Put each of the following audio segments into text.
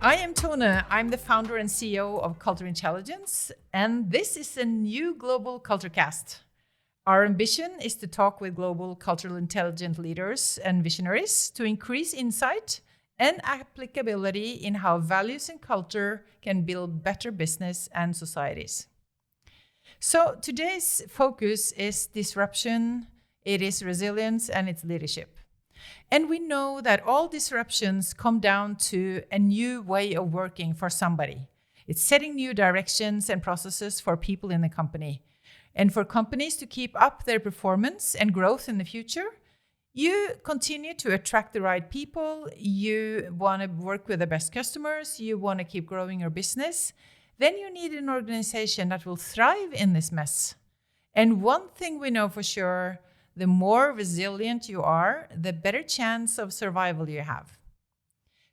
I am Tone. I'm the founder and CEO of Culture Intelligence, and this is a new global CultureCast. Our ambition is to talk with global cultural intelligent leaders and visionaries to increase insight and applicability in how values and culture can build better business and societies. So today's focus is disruption, it is resilience, and it's leadership. And we know that all disruptions come down to a new way of working for somebody. It's setting new directions and processes for people in the company. And for companies to keep up their performance and growth in the future, you continue to attract the right people, you want to work with the best customers, you want to keep growing your business, then you need an organization that will thrive in this mess. And one thing we know for sure, the more resilient you are, the better chance of survival you have.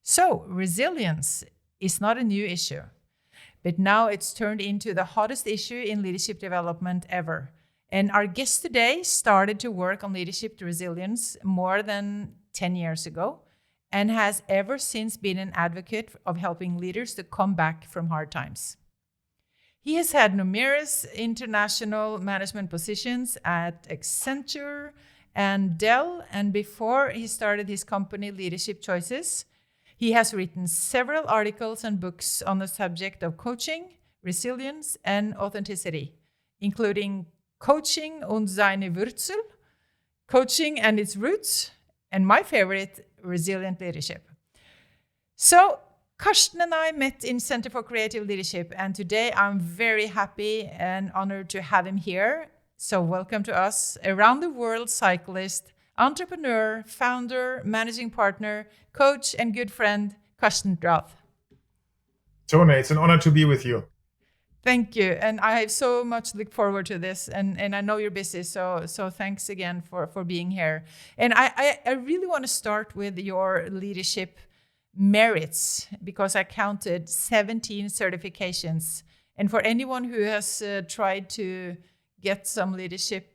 So resilience is not a new issue, but now it's turned into the hottest issue in leadership development ever. And our guest today started to work on leadership resilience more than 10 years ago and has ever since been an advocate of helping leaders to come back from hard times. He has had numerous international management positions at Accenture and Dell, and before he started his company Leadership Choices, he has written several articles and books on the subject of coaching, resilience, and authenticity, including Coaching und seine Wurzeln, Coaching and its Roots, and my favorite, Resilient Leadership. So, Karsten and I met in Center for Creative Leadership, and today I'm very happy and honored to have him here. So welcome to us, around the world cyclist, entrepreneur, founder, managing partner, coach, and good friend, Karsten Drath. Tone, it's an honor to be with you. Thank you. And I have so much look forward to this. And I know you're busy, so thanks again for being here. And I really want to start with your leadership merits, because I counted 17 certifications. And for anyone who has tried to get some leadership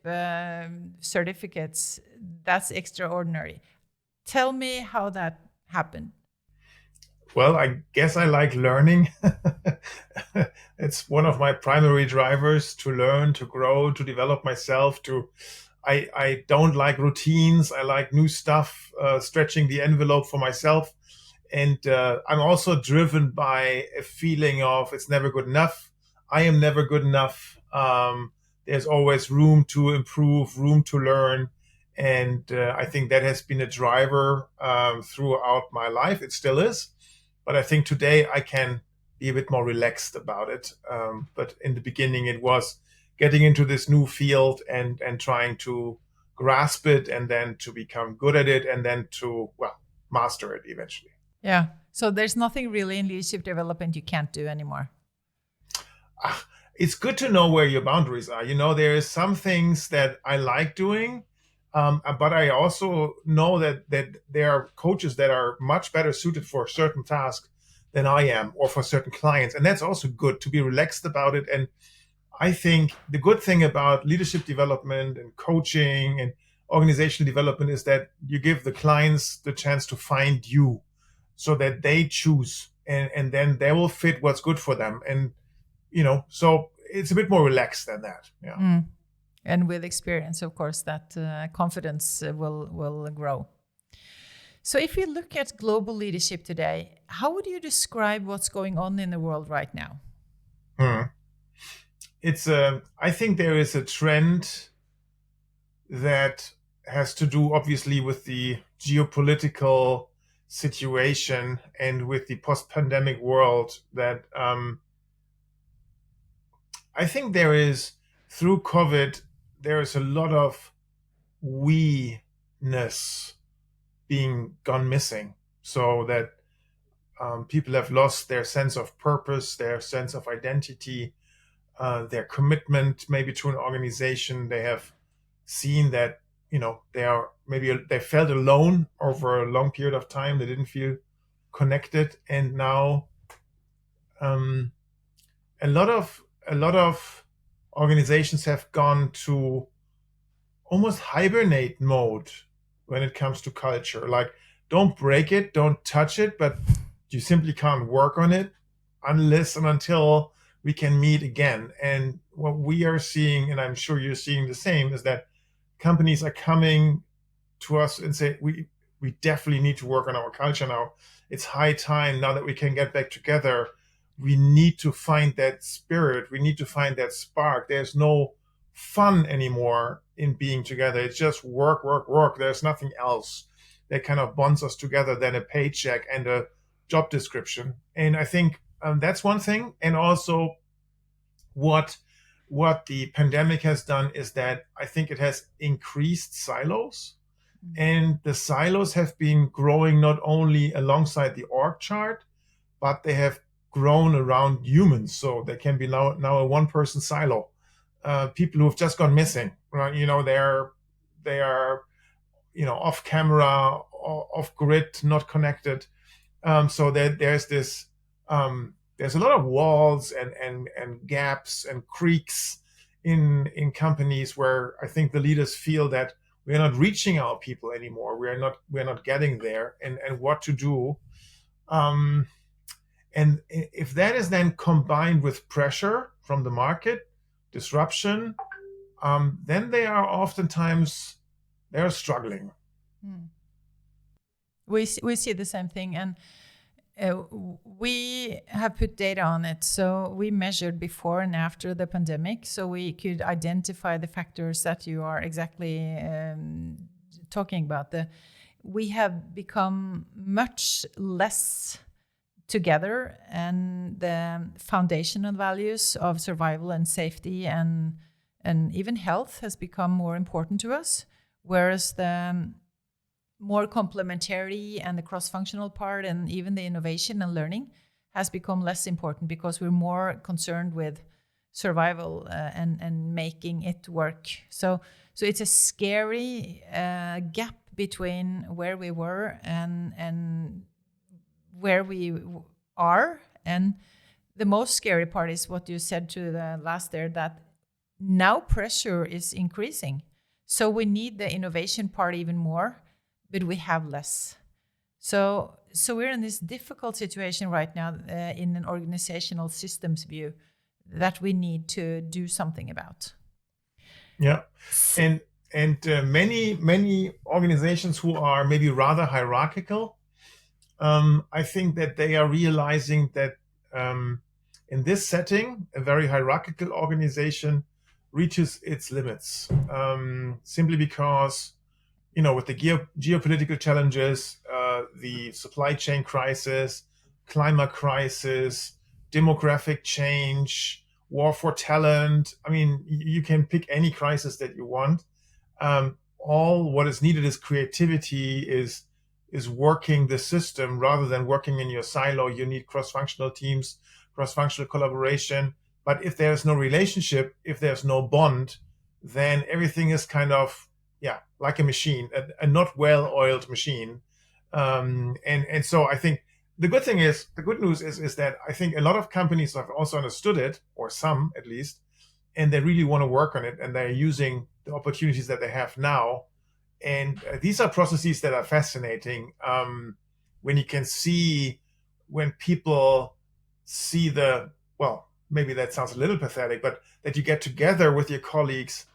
certificates, that's extraordinary. Tell me how that happened. Well, I guess I like learning. It's one of my primary drivers, to learn, to grow, to develop myself. I don't like routines. I like new stuff, stretching the envelope for myself. And I'm also driven by a feeling of it's never good enough. I am never good enough. There's always room to improve, room to learn. And I think that has been a driver throughout my life. It still is. But I think today I can be a bit more relaxed about it. But in the beginning, it was getting into this new field and trying to grasp it, and then to become good at it, and then to, master it eventually. Yeah. So there's nothing really in leadership development you can't do anymore. It's good to know where your boundaries are. There is some things that I like doing, but I also know that there are coaches that are much better suited for a certain task than I am, or for certain clients. And that's also good to be relaxed about it. And I think the good thing about leadership development and coaching and organizational development is that you give the clients the chance to find you, so that they choose, and then they will fit what's good for them. And, so it's a bit more relaxed than that. Yeah. And with experience, of course, that confidence will grow. So if you look at global leadership today, how would you describe what's going on in the world right now? I think there is a trend that has to do, obviously, with the geopolitical situation and with the post-pandemic world, that I think there is, through COVID, there is a lot of we-ness being gone missing, so that people have lost their sense of purpose, their sense of identity, their commitment maybe to an organization. They have seen that they felt alone over a long period of time. They didn't feel connected, and now a lot of organizations have gone to almost hibernate mode when it comes to culture. Like, don't break it, don't touch it, but you simply can't work on it unless and until we can meet again. And what we are seeing, and I'm sure you're seeing the same, is that companies are coming to us and say, we definitely need to work on our culture now. It's high time now that we can get back together. We need to find that spirit. We need to find that spark. There's no fun anymore in being together. It's just work, work, work. There's nothing else that kind of bonds us together than a paycheck and a job description. And I think that's one thing. And also what the pandemic has done is that I think it has increased silos. And the silos have been growing not only alongside the org chart, but they have grown around humans. So they can be now a one-person silo. People who have just gone missing, right? They are off camera, off grid, not connected. So there's this there's a lot of walls and gaps and creaks in companies where I think the leaders feel that we are not reaching our people anymore. We are not getting there, and what to do. And if that is then combined with pressure from the market, disruption, then they are struggling. We see the same thing, and we have put data on it. So we measured before and after the pandemic, so we could identify the factors that you are exactly talking about. We have become much less together, and the foundational values of survival and safety and even health has become more important to us, whereas the more complementary and the cross-functional part and even the innovation and learning has become less important because we're more concerned with survival and making it work. So it's a scary gap between where we were and where we are. And the most scary part is what you said to the last there, that now pressure is increasing. So we need the innovation part even more, but we have less. So we're in this difficult situation right now in an organizational systems view that we need to do something about. Yeah, and many organizations who are maybe rather hierarchical, I think that they are realizing that in this setting, a very hierarchical organization reaches its limits, simply because with the geopolitical challenges, the supply chain crisis, climate crisis, demographic change, war for talent. I mean, you can pick any crisis that you want. All what is needed is creativity, is working the system rather than working in your silo. You need cross-functional teams, cross-functional collaboration. But if there's no relationship, if there's no bond, then everything is kind of like a machine, a not well-oiled machine. And so I think the good news is that I think a lot of companies have also understood it, or some at least, and they really want to work on it, and they're using the opportunities that they have now. And these are processes that are fascinating. When you can see, when people see maybe that sounds a little pathetic, but that you get together with your colleagues,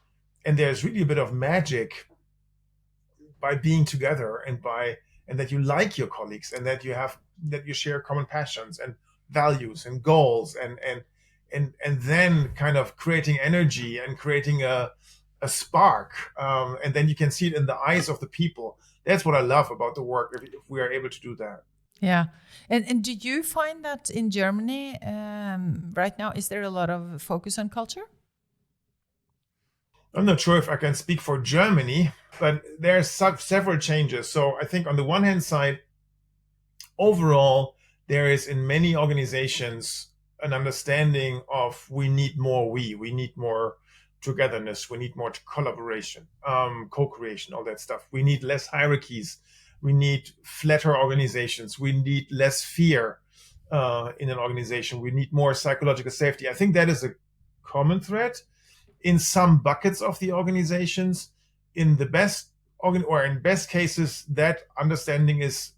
and there's really a bit of magic by being together, and that you like your colleagues, and that you share common passions and values and goals, and then kind of creating energy and creating a spark, and then you can see it in the eyes of the people. That's what I love about the work, if we are able to do that. Yeah. And do you find that in Germany right now, is there a lot of focus on culture? I'm not sure if I can speak for Germany, but there are several changes. So I think on the one hand side, overall, there is in many organizations an understanding of we need more togetherness, we need more collaboration, co-creation, all that stuff. We need less hierarchies, we need flatter organizations, we need less fear in an organization, we need more psychological safety. I think that is a common thread in some buckets of the organizations. In the best cases, that understanding is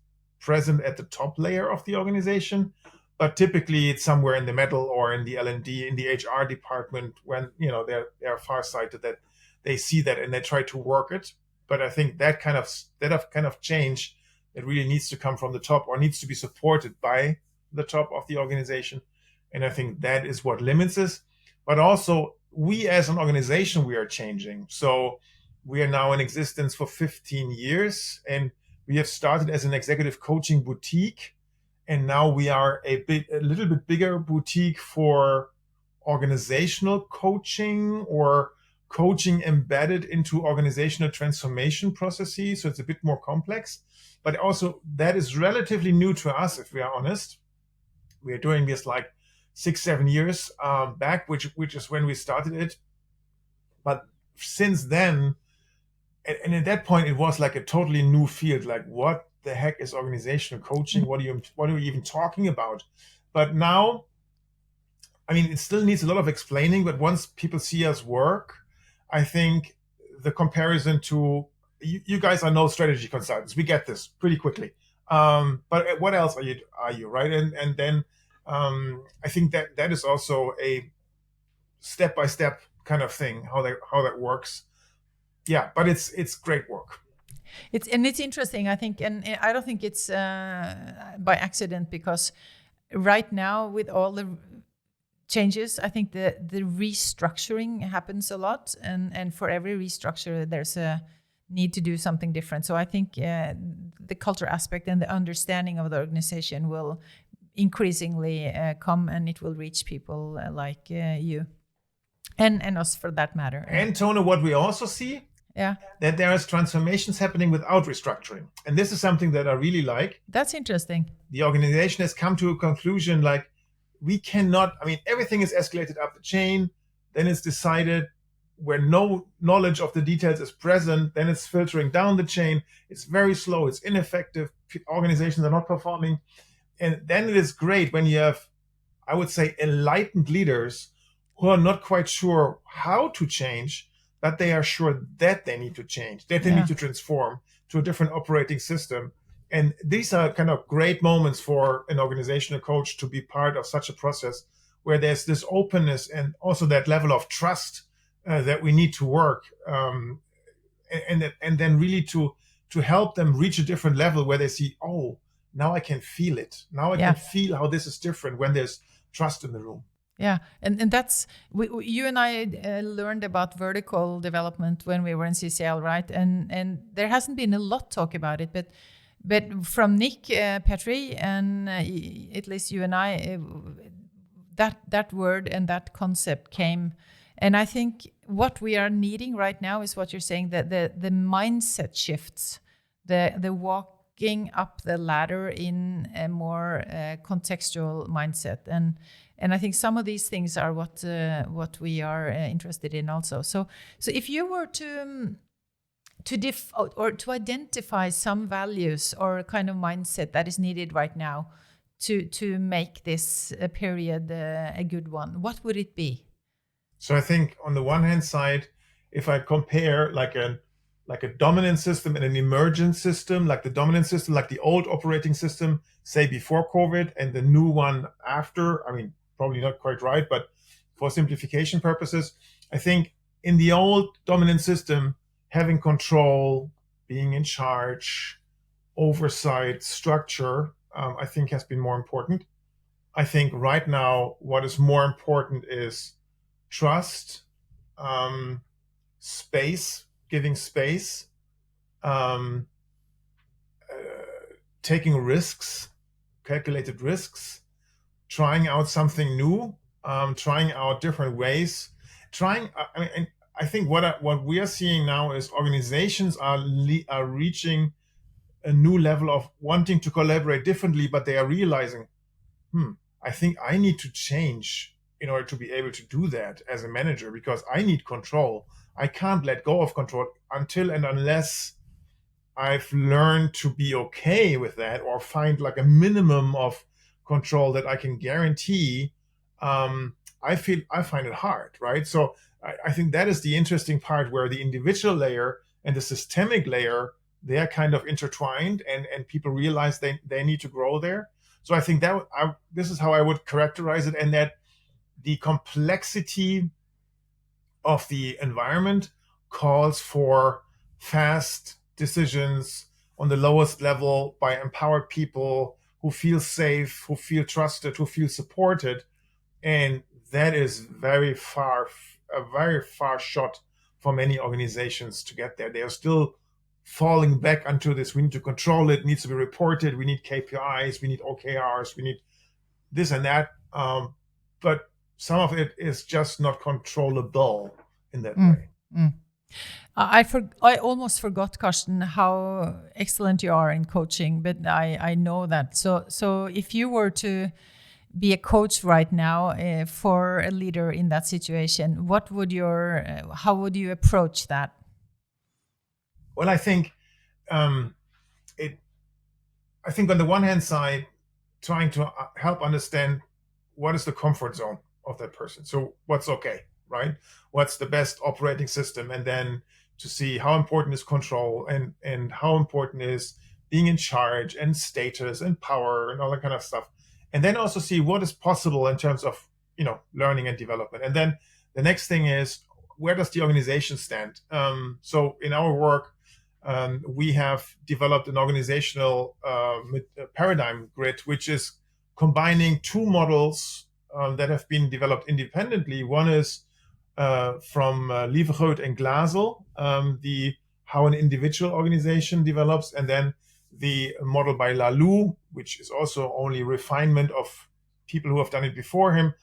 present at the top layer of the organization, but typically it's somewhere in the middle or in the L&D, in the HR department, when they're farsighted that they see that and they try to work it. But I think that kind of change that really needs to come from the top or needs to be supported by the top of the organization. And I think that is what limits us. But also, we as an organization, we are changing. So we are now in existence for 15 years, and we have started as an executive coaching boutique. And now we are a little bit bigger boutique for organizational coaching or coaching embedded into organizational transformation processes. So it's a bit more complex, but also that is relatively new to us, if we are honest. We are doing this like 6-7 years back, which is when we started it. But since then, and at that point, it was like a totally new field. Like, what the heck is organizational coaching? What are you even talking about? But now, I mean, it still needs a lot of explaining. But once people see us work, I think the comparison to you guys are no strategy consultants. We get this pretty quickly. But what else are you right? And then I think that is also a step-by-step kind of thing, how that works. Yeah, but it's great work. It's interesting, I think, and I don't think it's by accident, because right now with all the changes, I think the restructuring happens a lot, and for every restructure there's a need to do something different. So I think the culture aspect and the understanding of the organization will increasingly come, and it will reach people like you and us, for that matter. And Tone, what we also see, that there is transformations happening without restructuring. And this is something that I really like. That's interesting. The organization has come to a conclusion, like, we cannot, I mean, everything is escalated up the chain, then it's decided where no knowledge of the details is present, then it's filtering down the chain. It's very slow, it's ineffective, organizations are not performing. And then it is great when you have, I would say, enlightened leaders who are not quite sure how to change, but they are sure that they need to change, that they need to transform to a different operating system. And these are kind of great moments for an organizational coach to be part of such a process where there's this openness and also that level of trust that we need to work, and then really to help them reach a different level where they see, oh, now I can feel it. Now I can feel how this is different when there's trust in the room. Yeah, and that's you and I learned about vertical development when we were in CCL, right? And there hasn't been a lot talk about it, but from Nick Petrie and at least you and I, that word and that concept came. And I think what we are needing right now is what you're saying, that the mindset shifts, the walking up the ladder in a more contextual mindset. And I think some of these things are what we are interested in also. So if you were to identify some values or kind of mindset that is needed right now to make this period a good one, what would it be? So I think on the one hand side, if I compare like a dominant system and an emergent system, like the dominant system, like the old operating system, say before COVID, and the new one after, I mean, probably not quite right, but for simplification purposes, I think in the old dominant system, having control, being in charge, oversight, structure, I think has been more important. I think right now, what is more important is trust, space, giving space, taking risks, calculated risks, trying out something new, trying out different ways, I think what we are seeing now is organizations are reaching a new level of wanting to collaborate differently, but they are realizing, I think I need to change in order to be able to do that as a manager, because I need control. I can't let go of control until and unless I've learned to be okay with that, or find like a minimum of control that I can guarantee. I find it hard, right? So I think that is the interesting part, where the individual layer and the systemic layer they are kind of intertwined, and people realize they need to grow there. So I think that this is how I would characterize it, and that the complexity of the environment calls for fast decisions on the lowest level by empowered people who feel safe, who feel trusted, who feel supported. And that is a very far shot for many organizations to get there. They are still falling back onto this. We need to control it, needs to be reported. We need KPIs, we need OKRs, we need this and that. But some of it is just not controllable in that way. I almost forgot, Karsten, how excellent you are in coaching, but I know that. So if you were to be a coach right now for a leader in that situation, how would you approach that? Well, I think I think on the one hand side, trying to help understand what is the comfort zone of that person. So what's okay, right? What's the best operating system? And then to see how important is control and how important is being in charge and status and power and all that kind of stuff. And then also see what is possible in terms of, learning and development. And then the next thing is, where does the organization stand? So in our work, we have developed an organizational paradigm grid, which is combining two models that have been developed independently. One is from Lievegoed and Glazel, how an individual organization develops, and then the model by Lalou, which is also only refinement of people who have done it before him,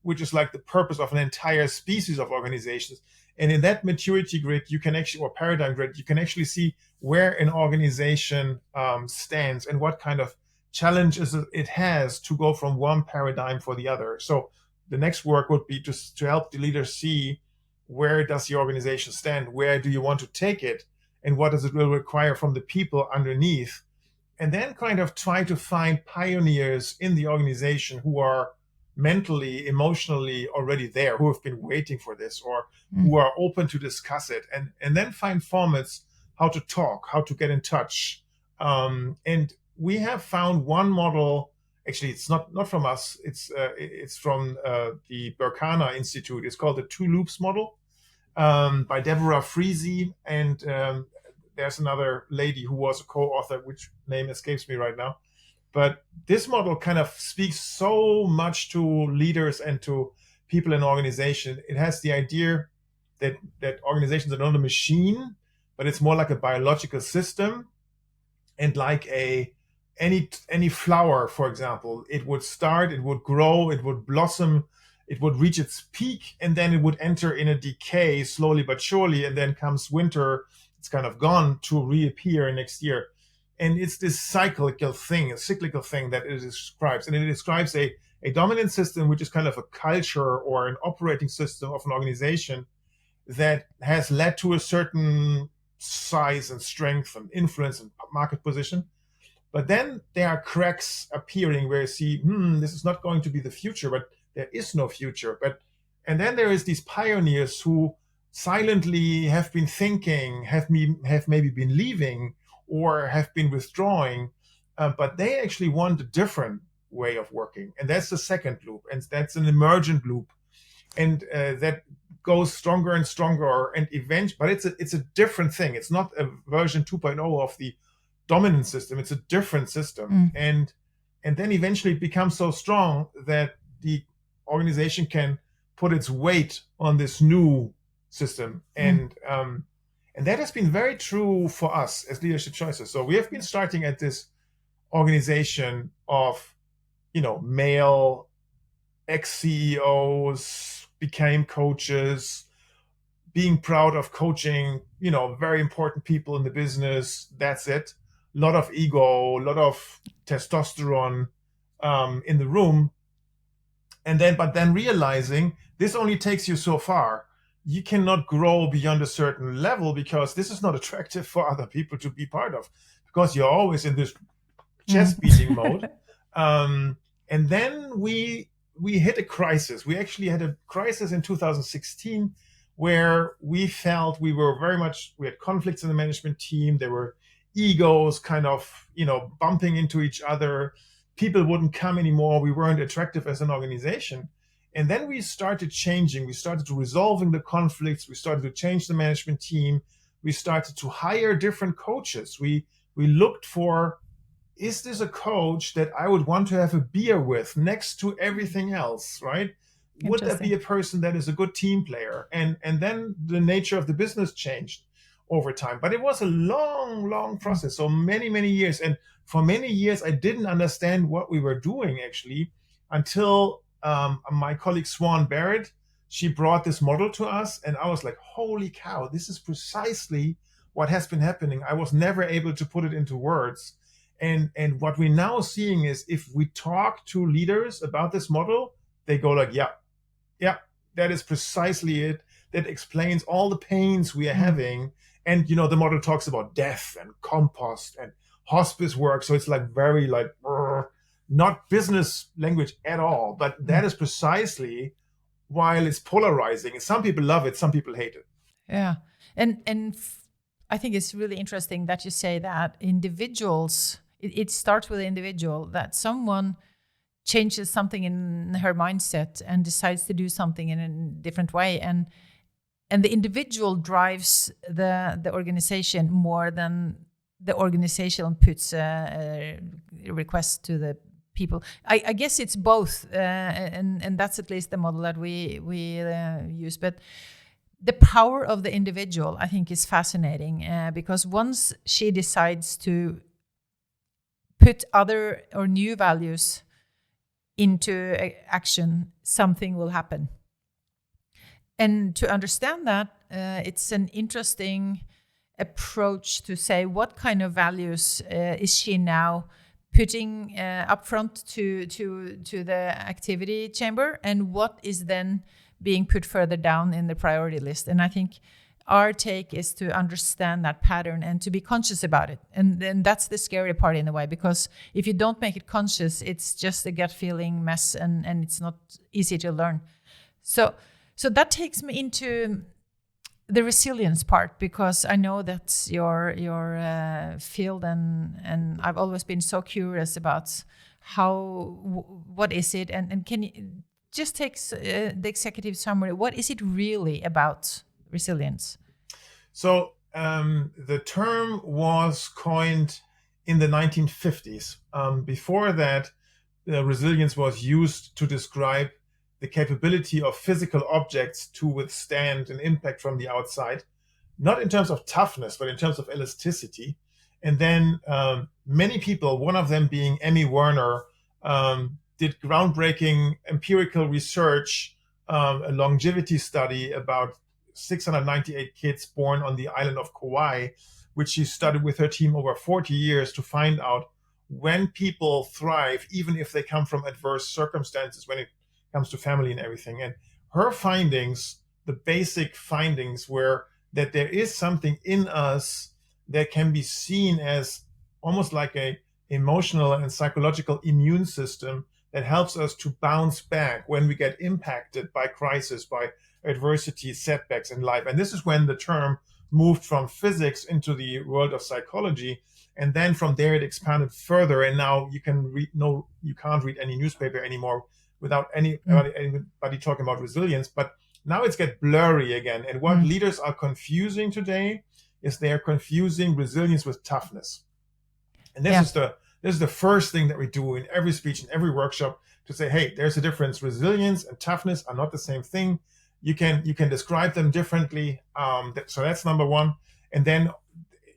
which is like the purpose of an entire species of organizations. And in that maturity grid, you can actually, or paradigm grid, you can actually see where an organization stands and what kind of challenges it has to go from one paradigm for the other. So the next work would be to help the leader see, where does the organization stand? Where do you want to take it? And what does it will require from the people underneath? And then kind of try to find pioneers in the organization who are mentally, emotionally already there, who have been waiting for this, or who are open to discuss it, and then find formats how to talk, how to get in touch. And we have found one model. Actually, it's not from us. It's from the Berkana Institute. It's called the Two Loops model by Deborah Freese, and there's another lady who was a co-author, which name escapes me right now. But this model kind of speaks so much to leaders and to people in organization. It has the idea that organizations are not a machine, but it's more like a biological system, and like any flower, for example, it would start, it would grow, it would blossom, it would reach its peak, and then it would enter in a decay slowly but surely, and then comes winter, it's kind of gone to reappear next year. And it's this cyclical thing that it describes. And it describes a dominant system, which is kind of a culture or an operating system of an organization that has led to a certain size and strength and influence and market position. But then there are cracks appearing where you see, this is not going to be the future, but there is no future. And then there is these pioneers who silently have been thinking, have maybe been leaving or have been withdrawing, but they actually want a different way of working. And that's the second loop, and that's an emergent loop. And that goes stronger and stronger, and but it's a different thing. It's not a version 2.0 of the dominant system. It's a different system. And then eventually it becomes so strong that the organization can put its weight on this new system. And that has been very true for us as Leadership Choices. So we have been starting at this organization of, male ex-CEOs became coaches, being proud of coaching, very important people in the business. That's it. A lot of ego, a lot of testosterone in the room. But then realizing this only takes you so far. You cannot grow beyond a certain level because this is not attractive for other people to be part of, because you're always in this chest beating mode. And then we hit a crisis. We actually had a crisis in 2016 where we felt we had conflicts in the management team. There were egos kind of, bumping into each other. People wouldn't come anymore. We weren't attractive as an organization. And then we started changing. We started to resolving the conflicts. We started to change the management team. We started to hire different coaches. We looked for, is this a coach that I would want to have a beer with next to everything else, right? Would that be a person that is a good team player? And then the nature of the business changed over time. But it was a long process. So many years. And for many years, I didn't understand what we were doing actually until my colleague Swan Barrett, she brought this model to us. And I was like, holy cow, this is precisely what has been happening. I was never able to put it into words. And what we're now seeing is if we talk to leaders about this model, they go like, yeah, that is precisely it. That explains all the pains we are having. And, the model talks about death and compost and hospice work. So it's like very not business language at all. But that is precisely while it's polarizing. Some people love it, some people hate it. Yeah. And I think it's really interesting that you say that individuals, it starts with the individual, that someone changes something in her mindset and decides to do something in a different way. And the individual drives the organization more than the organization puts a request to the people. I guess it's both, and that's at least the model that we use. But the power of the individual, I think, is fascinating because once she decides to put other or new values into action, something will happen. And to understand that, it's an interesting approach to say what kind of values is she now putting up front to the activity chamber, and what is then being put further down in the priority list. And I think our take is to understand that pattern and to be conscious about it. And then that's the scary part in a way, because if you don't make it conscious, it's just a gut feeling mess, and it's not easy to learn. So that takes me into the resilience part, because I know that's your field, and I've always been so curious about what is it, and can you just take the executive summary? What is it really about resilience? So the term was coined in the 1950s. Before that, resilience was used to describe the capability of physical objects to withstand an impact from the outside, not in terms of toughness, but in terms of elasticity. And then many people, one of them being Emmy Werner, did groundbreaking empirical research, a longevity study about 698 kids born on the island of Kauai, which she studied with her team over 40 years to find out when people thrive, even if they come from adverse circumstances, when it comes to family and everything. And her findings, the basic findings, were that there is something in us that can be seen as almost like a emotional and psychological immune system that helps us to bounce back when we get impacted by crisis, by adversity, setbacks in life. And this is when the term moved from physics into the world of psychology. And then from there, it expanded further. And now you can't read any newspaper anymore without anybody talking about resilience. But now it's get blurry again. And what leaders are confusing today is they are confusing resilience with toughness. And this is the first thing that we do in every speech, in every workshop, to say, hey, there's a difference. Resilience and toughness are not the same thing. You can describe them differently. So that's number one. And then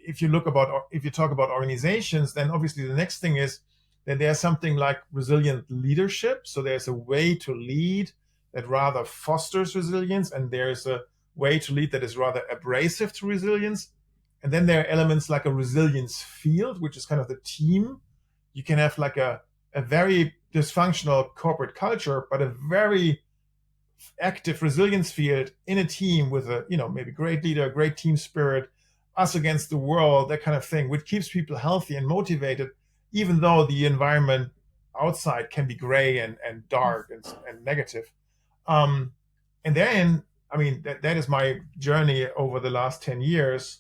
if you talk about organizations, then obviously the next thing is that there's something like resilient leadership. So there's a way to lead that rather fosters resilience, and there's a way to lead that is rather abrasive to resilience. And then there are elements like a resilience field, which is kind of the team. You can have like a very dysfunctional corporate culture, but a very active resilience field in a team with a, maybe great leader, great team spirit, us against the world, that kind of thing, which keeps people healthy and motivated, even though the environment outside can be gray and dark and negative. And then I mean, that is my journey over the last 10 years.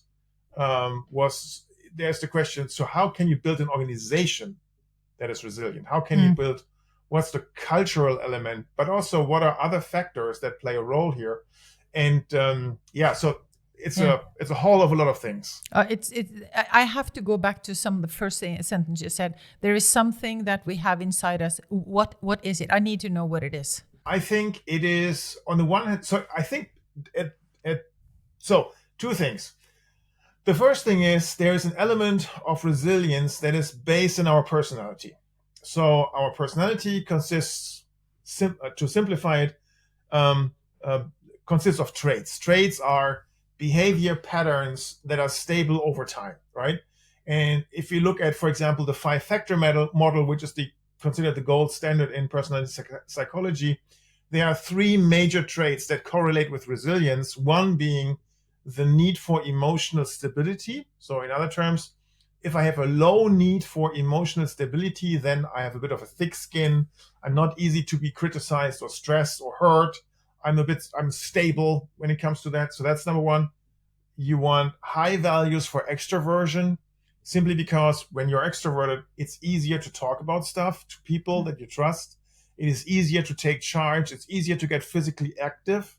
Was There's the question, so how can you build an organization that is resilient? How can you build, what's the cultural element, but also what are other factors that play a role here? And so it's a whole of a lot of things. I have to go back to some of the first sentence you said. There is something that we have inside us. What is it? I need to know what it is. I think it is, on the one hand, so I think so two things. The first thing is there is an element of resilience that is based in our personality. So our personality consists, to simplify it, consists of traits. Traits are behavior patterns that are stable over time, right? And if you look at, for example, the 5-factor model, which is considered the gold standard in personality psychology, there are 3 major traits that correlate with resilience, one being the need for emotional stability. So in other terms, if I have a low need for emotional stability, then I have a bit of a thick skin. I'm not easy to be criticized or stressed or hurt. I'm stable when it comes to that. So that's number one. You want high values for extroversion, simply because when you're extroverted, it's easier to talk about stuff to people that you trust. It is easier to take charge. It's easier to get physically active.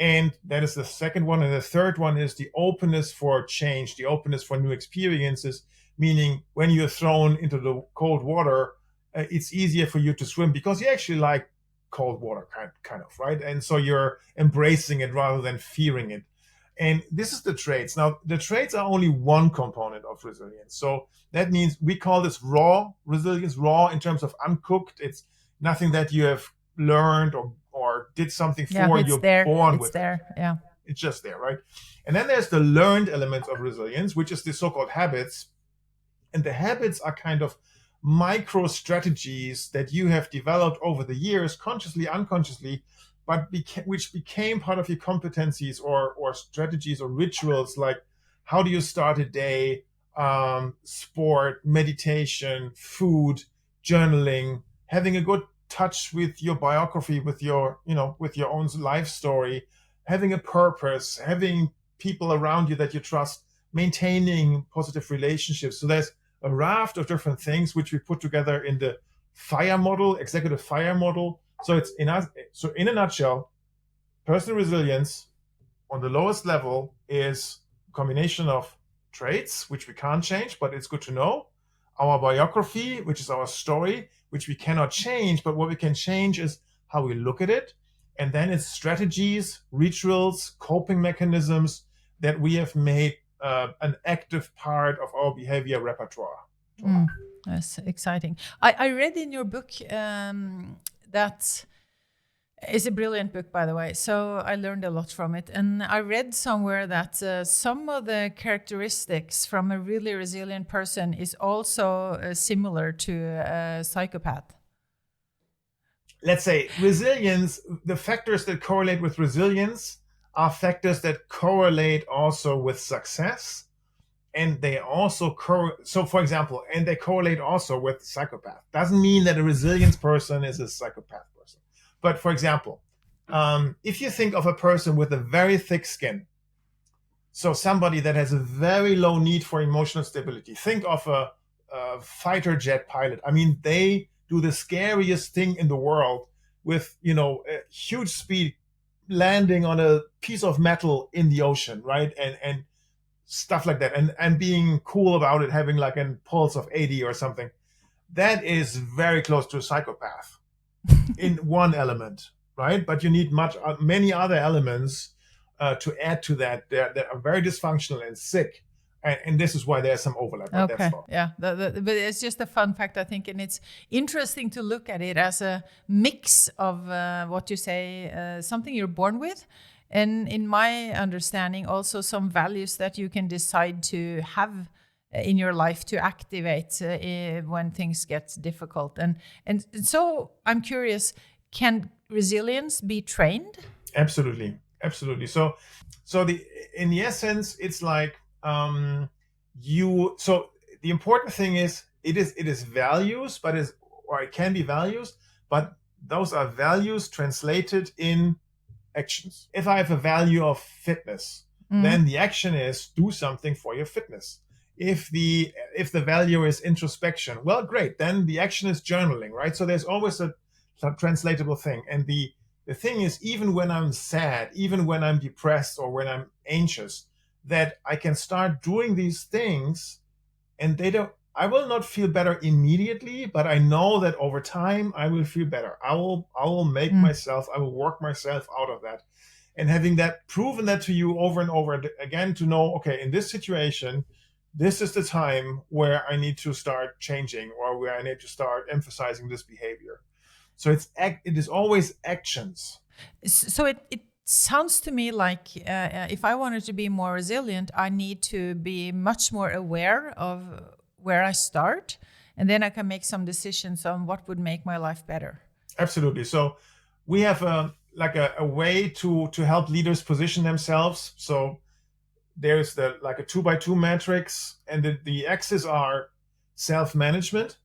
And that is the second one. And the third one is the openness for change, the openness for new experiences, meaning when you're thrown into the cold water, it's easier for you to swim because you actually like cold water, kind of, right? And so you're embracing it rather than fearing it. And this is the traits. Now, the traits are only one component of resilience. So that means we call this raw resilience, raw in terms of uncooked. It's nothing that you have learned or did something for. You're born with it. Yeah. It's just there, right? And then there's the learned element of resilience, which is the so-called habits. And the habits are kind of micro strategies that you have developed over the years, consciously, unconsciously, but which became part of your competencies or strategies or rituals, like how do you start a day, sport, meditation, food, journaling, having a good touch with your biography, with your own life story, having a purpose, having people around you that you trust, maintaining positive relationships. So there's a raft of different things which we put together in the FIRE model, executive FIRE model. So in a nutshell, personal resilience on the lowest level is a combination of traits, which we can't change, but it's good to know. Our biography, which is our story, which we cannot change, but what we can change is how we look at it. And then it's strategies, rituals, coping mechanisms that we have made an active part of our behavior repertoire. That's exciting. I read in your book that it's a brilliant book, by the way. So I learned a lot from it. And I read somewhere that some of the characteristics from a really resilient person is also similar to a psychopath. Let's say resilience, the factors that correlate with resilience are factors that correlate also with success. And they also, so for example, and they correlate also with psychopath. Doesn't mean that a resilience person is a psychopath person. But for example, if you think of a person with a very thick skin, so somebody that has a very low need for emotional stability, think of a fighter jet pilot. I mean, they do the scariest thing in the world with, huge speed, landing on a piece of metal in the ocean, right? And stuff like that. And being cool about it, having like a pulse of 80 or something. That is very close to a psychopath in one element, right? But you need many other elements to add to that are very dysfunctional and sick. And this is why there's some overlap. Okay, yeah. But it's just a fun fact, I think. And it's interesting to look at it as a mix of what you say, something you're born with. And in my understanding, also some values that you can decide to have in your life to activate when things get difficult. And so I'm curious, can resilience be trained? Absolutely. So in the essence, it's like so the important thing is it is values, or it can be values, but those are values translated in actions. If I have a value of fitness, then the action is do something for your fitness. If the value is introspection, well, great. Then the action is journaling, right? So there's always a translatable thing. And the thing is, even when I'm sad, even when I'm depressed or when I'm anxious, that I can start doing these things, and I will not feel better immediately, but I know that over time I will feel better. I will make myself, I will work myself out of that. And having that proven that to you over and over again, to know, okay, in this situation, this is the time where I need to start changing, or where I need to start emphasizing this behavior. So it is always actions. So it sounds to me like if I wanted to be more resilient, I need to be much more aware of where I start, and then I can make some decisions on what would make my life better. Absolutely. So we have a way to help leaders position themselves. So there's a 2x2 matrix, and the axes are self-management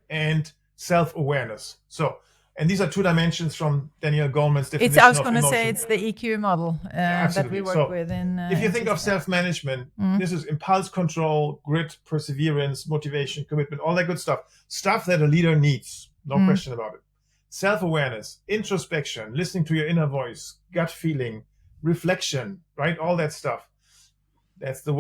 and self-awareness. So, and these are two dimensions from Daniel Goleman's definition. I was going to say it's the EQ model that we work with in. If you think of self-management, this is impulse control, grit, perseverance, motivation, commitment, all that good stuff. Stuff that a leader needs, no question about it. Self-awareness, introspection, listening to your inner voice, gut feeling, reflection, right? All that stuff. That's the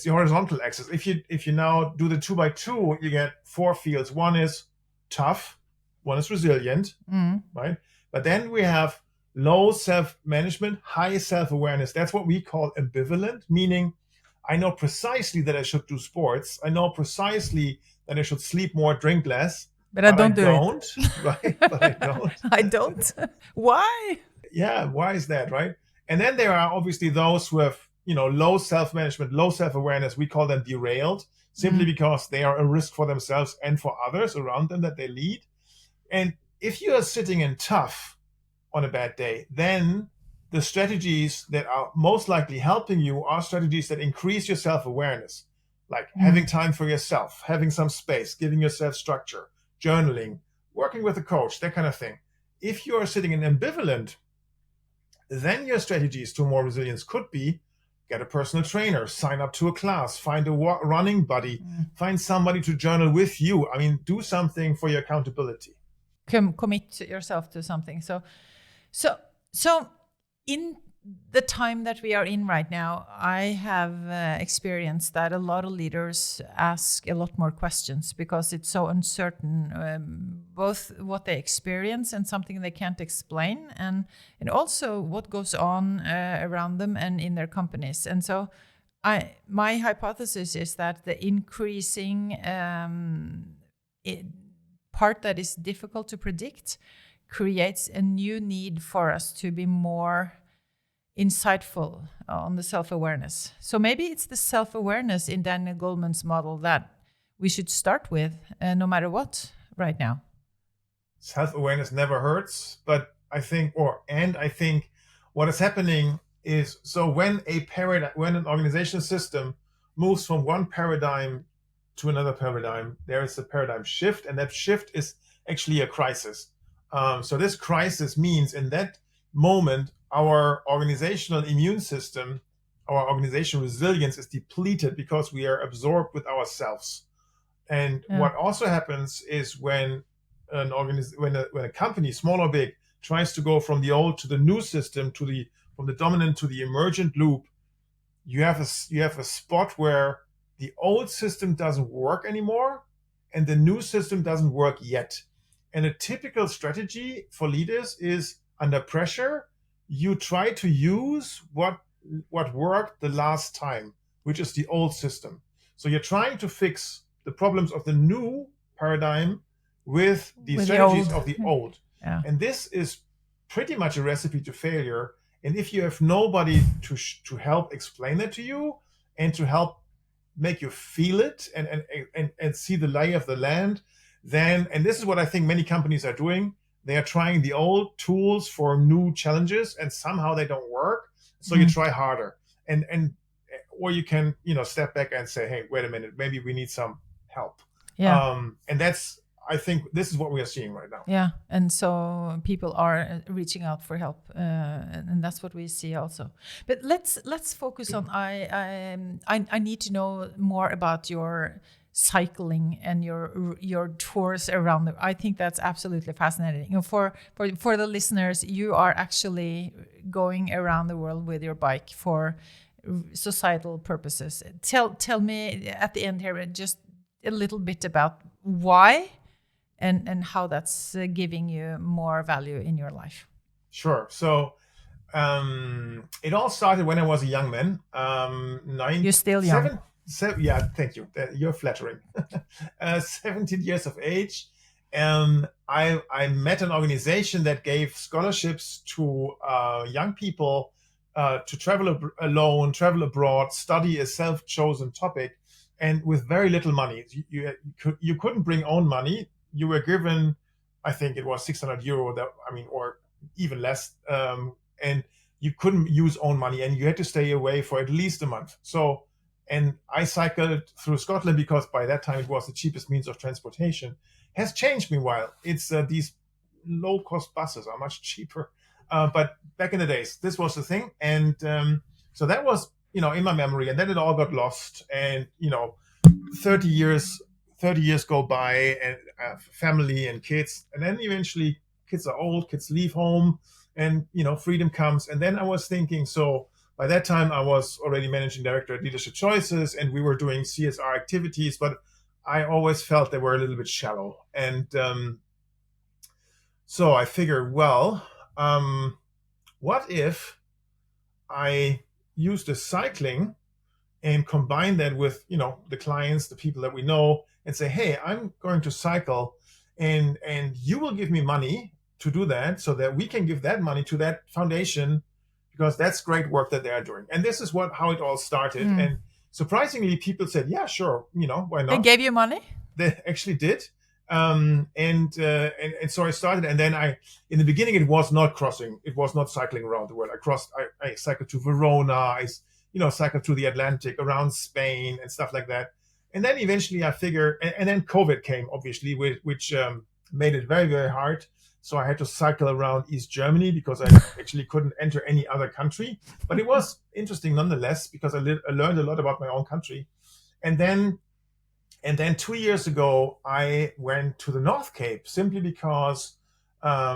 horizontal axis. If you now do the 2x2, you get 4 fields. One is tough, one is resilient, right? But then we have low self-management, high self-awareness. That's what we call ambivalent, meaning I know precisely that I should do sports. I know precisely that I should sleep more, drink less. But I don't do it. Right? But I don't. I don't. Why? Yeah, why is that, right? And then there are obviously those who have, low self-management, low self-awareness. We call them derailed, simply because they are a risk for themselves and for others around them that they lead. And if you are sitting in tough on a bad day, then the strategies that are most likely helping you are strategies that increase your self-awareness, like having time for yourself, having some space, giving yourself structure, journaling, working with a coach, that kind of thing. If you are sitting in ambivalent, then your strategies to more resilience could be get a personal trainer, sign up to a class, find a running buddy, find somebody to journal with you. I mean, do something for your accountability. Commit yourself to something. So in the time that we are in right now, I have experienced that a lot of leaders ask a lot more questions because it's so uncertain, both what they experience and something they can't explain, and also what goes on around them and in their companies. And so my hypothesis is that the increasing part that is difficult to predict creates a new need for us to be more insightful on the self-awareness. So maybe it's the self-awareness in Daniel Goleman's model that we should start with, no matter what, right now. Self-awareness never hurts, but I think what is happening is, so when an organizational system moves from one paradigm to another paradigm, there is a paradigm shift, and that shift is actually a crisis. So this crisis means in that moment, our organizational immune system, our organizational resilience is depleted because we are absorbed with ourselves. And what also happens is when a company, small or big, tries to go from the old to the new system, from the dominant to the emergent loop, you have a spot where the old system doesn't work anymore and the new system doesn't work yet. And a typical strategy for leaders is, under pressure, you try to use what worked the last time, which is the old system. So you're trying to fix the problems of the new paradigm with the strategies of the old. Yeah. And this is pretty much a recipe to failure. And if you have nobody to help explain it to you and to help make you feel it and see the lay of the land, then, and this is what I think many companies are doing, they are trying the old tools for new challenges, and somehow they don't work. So you try harder, or you can, step back and say, hey, wait a minute, maybe we need some help. Yeah. And that's, I think this is what we are seeing right now. Yeah, and so people are reaching out for help, and that's what we see also. But let's focus on. I need to know more about your cycling and your tours around. I think that's absolutely fascinating. You know, for the listeners, you are actually going around the world with your bike for societal purposes. Tell me at the end here just a little bit about why. And how that's giving you more value in your life. Sure. So it all started when I was a young man. You're still young. Yeah, thank you. You're flattering. 17 years of age. I met an organization that gave scholarships to young people to travel alone, travel abroad, study a self-chosen topic, and with very little money. You couldn't bring own money. You were given, I think it was 600 euro, or even less, and you couldn't use own money, and you had to stay away for at least a month. So, and I cycled through Scotland because by that time it was the cheapest means of transportation. Has changed meanwhile. It's these low-cost buses are much cheaper, but back in the days, this was the thing, and so that was in my memory, and then it all got lost, and 30 years go by, and family and kids, and then eventually kids are old, kids leave home, and freedom comes. And then I was thinking, so by that time I was already managing director at Leadership Choices, and we were doing CSR activities, but I always felt they were a little bit shallow. And so I figured, well, what if I use the cycling and combine that with the clients, the people that we know, and say, hey, I'm going to cycle, and you will give me money to do that, so that we can give that money to that foundation, because that's great work that they are doing. And this is how it all started. And surprisingly, people said, yeah, sure, why not? They gave you money? They actually did. And so I started, and then in the beginning, it was not cycling around the world. I cycled to Verona, I cycled to the Atlantic, around Spain and stuff like that. And then eventually I figured, and then COVID came, obviously, which made it very, very hard. So I had to cycle around East Germany because I actually couldn't enter any other country. But it was interesting nonetheless, because I learned a lot about my own country. And then 2 years ago, I went to the North Cape simply because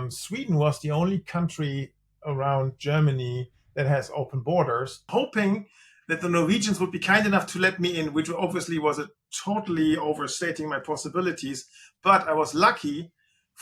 Sweden was the only country around Germany that has open borders, hoping that the Norwegians would be kind enough to let me in, which obviously was totally overstating my possibilities. But I was lucky.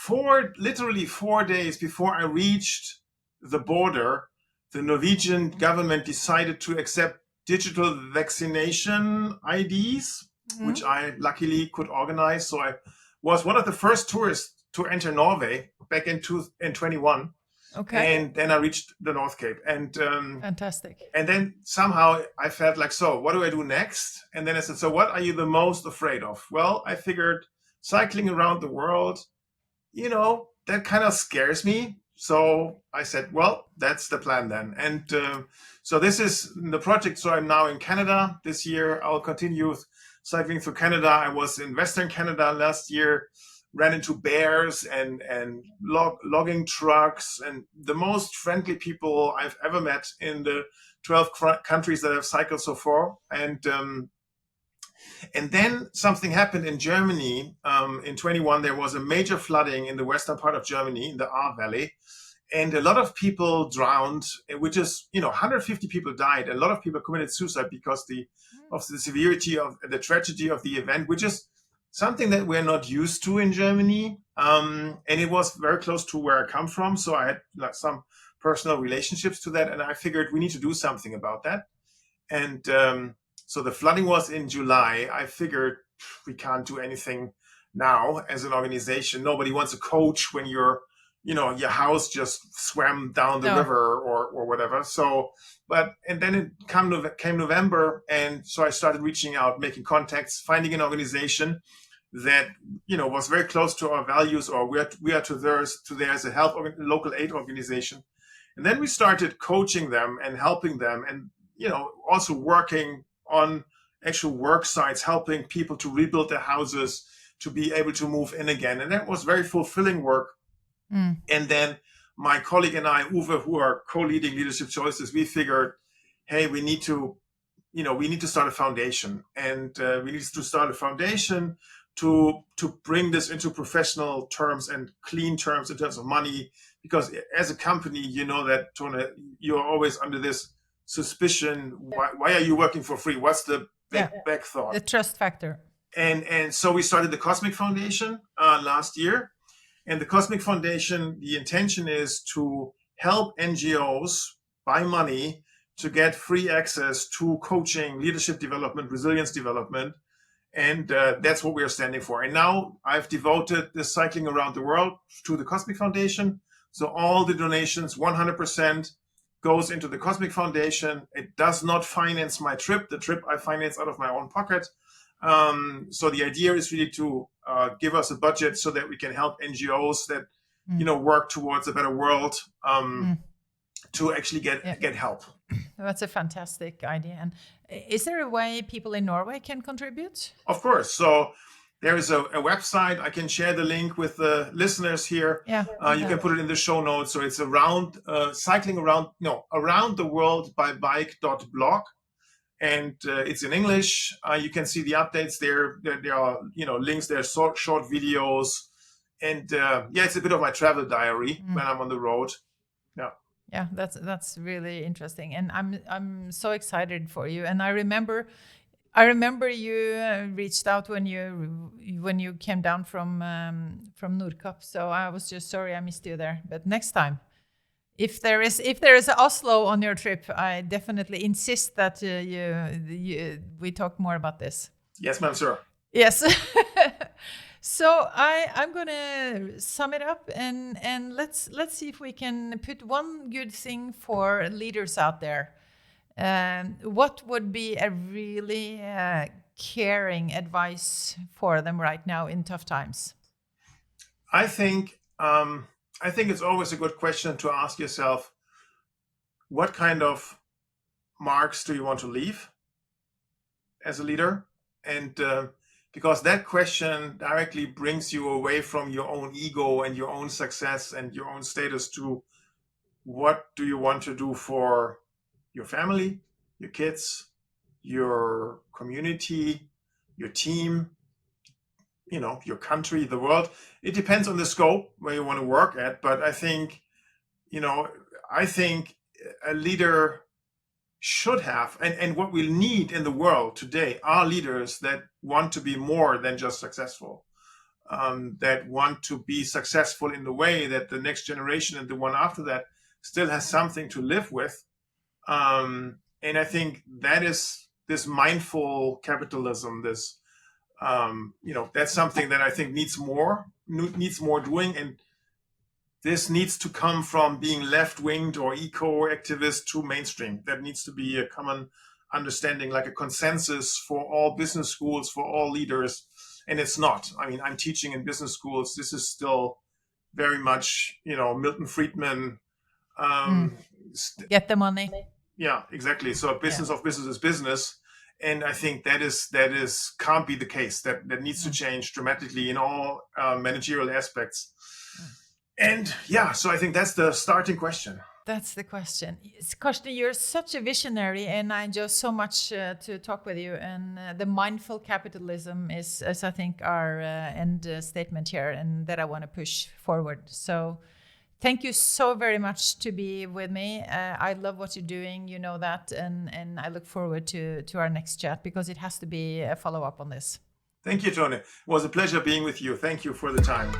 Literally 4 days before I reached the border, the Norwegian government decided to accept digital vaccination IDs, which I luckily could organize. So I was one of the first tourists to enter Norway back in 2021. Okay. And then I reached the North Cape, and fantastic. And then somehow I felt like, so what do I do next? And then I said, so what are you the most afraid of? Well, I figured cycling around the world, that kind of scares me. So I said, well, that's the plan then. And so this is the project. So I'm now in Canada this year. I'll continue cycling through Canada. I was in Western Canada last year, ran into bears and logging trucks, and the most friendly people I've ever met in the 12 countries that I've cycled so far. And then something happened in Germany. In 21, there was a major flooding in the western part of Germany, in the Ahr Valley. And a lot of people drowned, which is, 150 people died. A lot of people committed suicide because of the severity of the tragedy of the event, which is something that we're not used to in Germany. And it was very close to where I come from. So I had some personal relationships to that. And I figured we need to do something about that. And so the flooding was in July. I figured we can't do anything now as an organization. Nobody wants a coach when your house just swam down the river or whatever. So, and then it came November. And so I started reaching out, making contacts, finding an organization that, was very close to our values, or we are to theirs as a local aid organization. And then we started coaching them and helping them, and, also working on actual work sites, helping people to rebuild their houses, to be able to move in again. And that was very fulfilling work. And then my colleague and I, Uwe, who are co-leading Leadership Choices, we figured, hey, we need to start a foundation, and we need to start a foundation to bring this into professional terms and clean terms in terms of money. Because as a company, you know that, Tone, you're always under this suspicion. Why are you working for free? What's the back thought? The trust factor. And so we started the Cosmic Foundation last year. And the Cosmic Foundation, the intention is to help NGOs buy money to get free access to coaching, leadership development, resilience development. And that's what we are standing for. And now I've devoted this cycling around the world to the Cosmic Foundation. So all the donations, 100%, goes into the Cosmic Foundation. It does not finance my trip. The trip I finance out of my own pocket. So the idea is really to give us a budget so that we can help NGOs that work towards a better world to actually get help. That's a fantastic idea. And is there a way people in Norway can contribute? Of course. So there is a website. I can share the link with the listeners here. Yeah. You can put it in the show notes. So it's cycling around the world by bike.blog. And it's in English. You can see the updates there. There are links. There are short videos, and it's a bit of my travel diary when I'm on the road. Yeah, that's really interesting, and I'm so excited for you. And I remember you reached out when you came down from Nordkapp. So I was just sorry I missed you there. But next time, if there is Oslo on your trip, I definitely insist that we talk more about this. Yes, ma'am, sir. Yes. So I'm gonna sum it up, and let's see if we can put one good thing for leaders out there. What would be a really caring advice for them right now in tough times? I think it's always a good question to ask yourself, what kind of marks do you want to leave as a leader? And because that question directly brings you away from your own ego and your own success and your own status to what do you want to do for your family, your kids, your community, your team, your country, the world. It depends on the scope where you want to work at. But I think a leader should have, and what we need in the world today are leaders that want to be more than just successful, that want to be successful in the way that the next generation and the one after that still has something to live with. And I think that is this mindful capitalism, this, that's something that I think needs more doing. And this needs to come from being left-winged or eco-activist to mainstream. That needs to be a common understanding, like a consensus for all business schools, for all leaders. And it's not. I mean, I'm teaching in business schools. This is still very much, Milton Friedman. Get the money. Yeah, exactly. So business of business is business. And I think that can't be the case. That needs to change dramatically in all managerial aspects. And so I think that's the starting question. That's the question. Karsten, you're such a visionary, and I enjoy so much to talk with you. And the mindful capitalism is I think, our end statement here, and that I want to push forward. So thank you so very much to be with me. I love what you're doing, you know that, and I look forward to our next chat, because it has to be a follow-up on this. Thank you, Tony. It was a pleasure being with you. Thank you for the time.